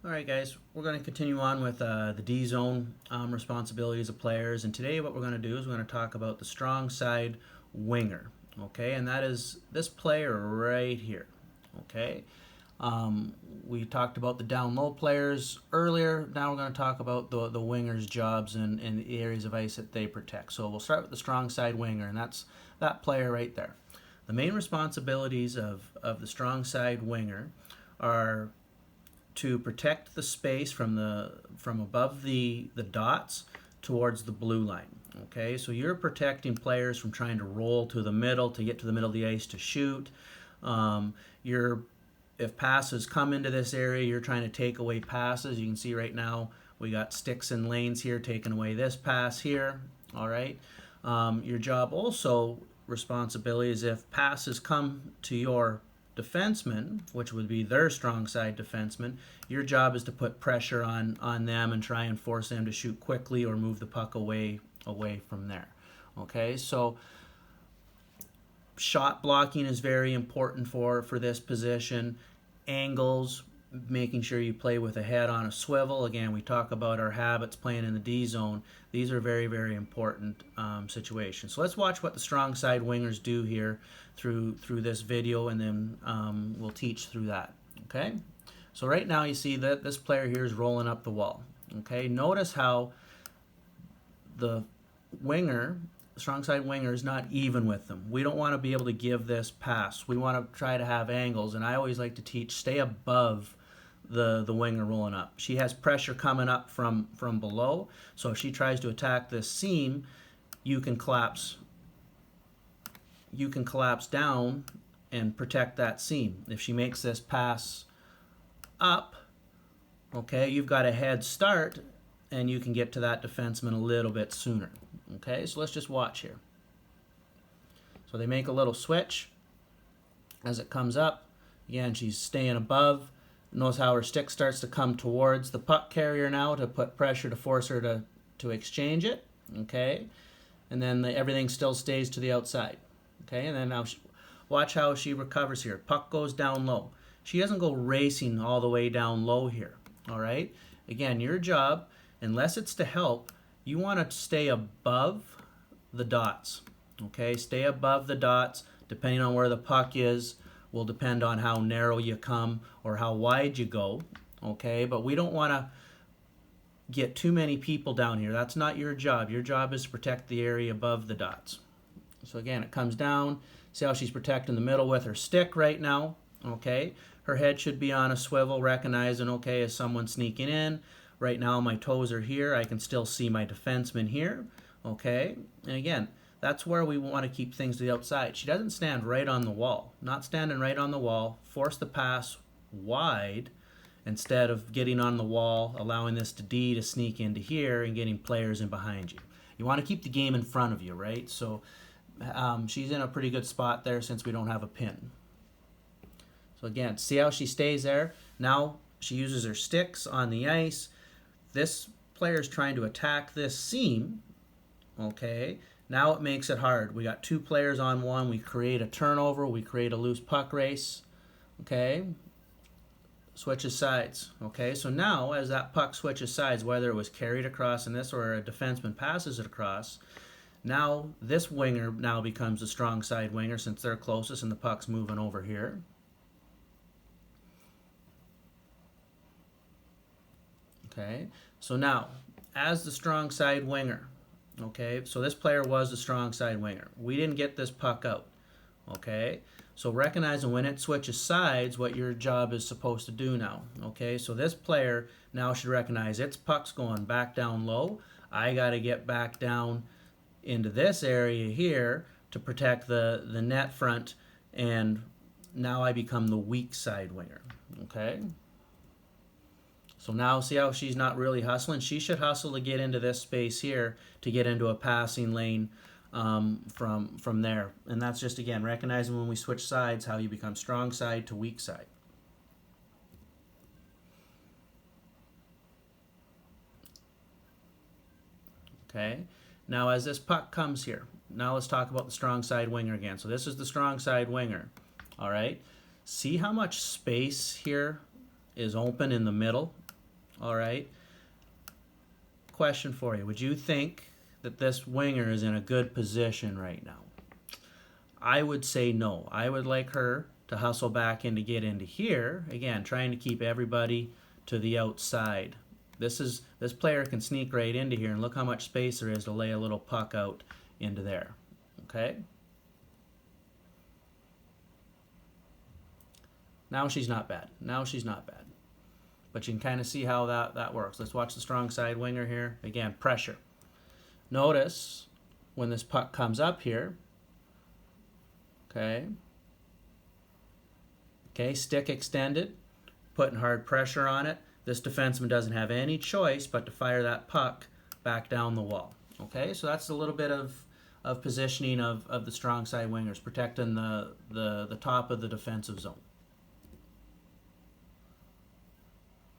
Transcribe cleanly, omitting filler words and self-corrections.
Alright guys, we're going to continue on with the D-zone responsibilities of players, and today what we're going to do is we're going to talk about the strong side winger, okay, and that is this player right here, okay. We talked about the down-low players earlier. Now we're going to talk about the wingers' jobs and the areas of ice that they protect. So we'll start with the strong side winger, and that's that player right there. The main responsibilities of the strong side winger are to protect the space from above the dots towards the blue line. Okay, so you're protecting players from trying to roll to the middle to get to the middle of the ice to shoot. If passes come into this area, you're trying to take away passes. You can see right now we got sticks and lanes here taking away this pass here. All right. Your job also responsibility is if passes come to your defenseman, which would be their strong side defenseman, your job is to put pressure on them and try and force them to shoot quickly or move the puck away from there. Okay, so shot blocking is very important for this position. Angles, making sure you play with a head on a swivel. Again, we talk about our habits playing in the D zone. These are very, very important situations. So let's watch what the strong side wingers do here through this video, and then we'll teach through that. Okay. So right now you see that this player here is rolling up the wall. Okay. Notice how the winger, strong side winger, is not even with them. We don't want to be able to give this pass. We want to try to have angles, and I always like to teach stay above the winger rolling up. She has pressure coming up from below, so if she tries to attack this seam, you can collapse down and protect that seam. If she makes this pass up, okay, you've got a head start and you can get to that defenseman a little bit sooner. Okay, so let's just watch here. So they make a little switch as it comes up. Again, she's staying above. Notice how her stick starts to come towards the puck carrier now to put pressure to force her to exchange it. Okay, and then everything still stays to the outside. Okay, and then now watch how she recovers here. Puck goes down low. She doesn't go racing all the way down low here. All right, again, your job, unless it's to help, you want to stay above the dots. Okay, stay above the dots. Depending on where the puck is will depend on how narrow you come or how wide you go. Okay, but we don't want to get too many people down here. That's not your job. Your job is to protect the area above the dots. So again, it comes down. See how she's protecting the middle with her stick right now. Okay, her head should be on a swivel, recognizing, okay, is someone sneaking in? Right now my toes are here. I can still see my defenseman here. Okay, and again, that's where we want to keep things to the outside. She doesn't stand right on the wall. Not standing right on the wall. Force the pass wide instead of getting on the wall, allowing this D to sneak into here and getting players in behind you. You want to keep the game in front of you, right? So she's in a pretty good spot there since we don't have a pin. So again, see how she stays there? Now she uses her sticks on the ice. This player is trying to attack this seam. Okay, now it makes it hard. We got two players on one. We create a turnover. We create a loose puck race. Okay, switches sides. Okay, so now as that puck switches sides, whether it was carried across in this or a defenseman passes it across, now this winger now becomes a strong side winger since they're closest and the puck's moving over here. Okay, so now as the strong side winger, okay, so this player was the strong side winger. We didn't get this puck out. Okay, so recognizing when it switches sides, what your job is supposed to do now. Okay, so this player now should recognize its puck's going back down low. I got to get back down into this area here to protect the net front, and now I become the weak side winger. Okay. So now see how she's not really hustling? She should hustle to get into this space here to get into a passing lane from there. And that's just, again, recognizing when we switch sides how you become strong side to weak side. Okay, now as this puck comes here, now let's talk about the strong side winger again. So this is the strong side winger. All right, see how much space here is open in the middle? all right? Question for you. Would you think that this winger is in a good position right now? I would say no. I would like her to hustle back in to get into here. Again, trying to keep everybody to the outside. This player can sneak right into here, and look how much space there is to lay a little puck out into there. Okay? Now she's not bad. Now she's not bad. But you can kind of see how that works. Let's watch the strong side winger here. Again, pressure. Notice when this puck comes up here, okay, stick extended, putting hard pressure on it. This defenseman doesn't have any choice but to fire that puck back down the wall. Okay, so that's a little bit of positioning of the strong side wingers, protecting the top of the defensive zone.